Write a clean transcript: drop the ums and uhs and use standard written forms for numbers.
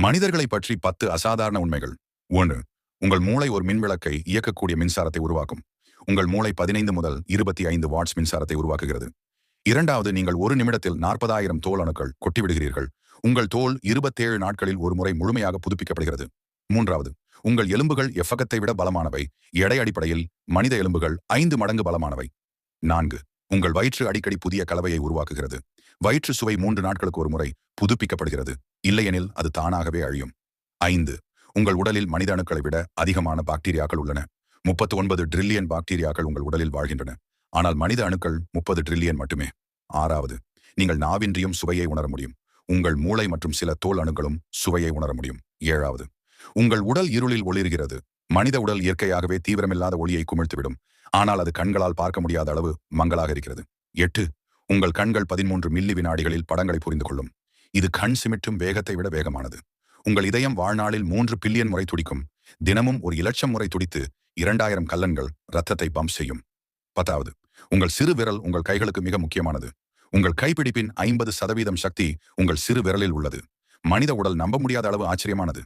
மனிதர்களை பற்றி 10 அசாதாரண உண்மைகள். 1. உங்கள் மூளை ஒரு மின்விளக்கை இயக்கக்கூடிய மின்சாரத்தை உருவாக்கும். உங்கள் மூளை 15 முதல் 25 வாட்ஸ் மின்சாரத்தை உருவாக்குகிறது. 2. நீங்கள் ஒரு நிமிடத்தில் 40,000 தோல் அணுக்கள் கொட்டிவிடுகிறீர்கள். உங்கள் தோல் 27 நாட்களில் ஒரு முறை முழுமையாக புதுப்பிக்கப்படுகிறது. 3. உங்கள் எலும்புகள் எஃபகத்தை விட பலமானவை. எடை அடிப்படையில் மனித எலும்புகள் 5 மடங்கு பலமானவை. 4. உங்கள் வயிற்று அடிக்கடி புதிய கலவையை உருவாக்குகிறது. வயிற்று சுவை 3 நாட்களுக்கு ஒரு முறை புதுப்பிக்கப்படுகிறது. இல்லையெனில் அது தானாகவே அழியும். 5. உங்கள் உடலில் மனித அணுக்களை விட அதிகமான பாக்டீரியாக்கள் உள்ளன. 39 டிரில்லியன் பாக்டீரியாக்கள் உங்கள் உடலில் வாழ்கின்றன. ஆனால் மனித அணுக்கள் 30 டிரில்லியன் மட்டுமே. 6. நீங்கள் நாவின்றியும் சுவையை உணர முடியும். உங்கள் மூளை மற்றும் சில தோல் அணுக்களும் சுவையை உணர முடியும். 7. உங்கள் உடல் இருளில் ஒளிர்கிறது. மனித உடல் இயற்கையாகவே தீவிரமில்லாத ஒளியை குமிழ்த்துவிடும். ஆனால் அது கண்களால் பார்க்க முடியாத அளவு மங்கலாக இருக்கிறது. 8. உங்கள் கண்கள் 13 மில்லி வினாடிகளில் படங்களை புரிந்து கொள்ளும். இது கண் சிமிட்டும் வேகத்தை விட வேகமானது. உங்கள் இதயம் வாழ்நாளில் 3 பில்லியன் முறை துடிக்கும். தினமும் 1,00,000 முறை துடித்து 2,000 கல்லன்கள் ரத்தத்தை பம்ப் செய்யும். 10. உங்கள் சிறு விரல் உங்கள் கைகளுக்கு மிக முக்கியமானது. உங்கள் கைப்பிடிப்பின் 50% சக்தி உங்கள் சிறு விரலில் உள்ளது. மனித உடல் நம்ப முடியாத அளவு ஆச்சரியமானது.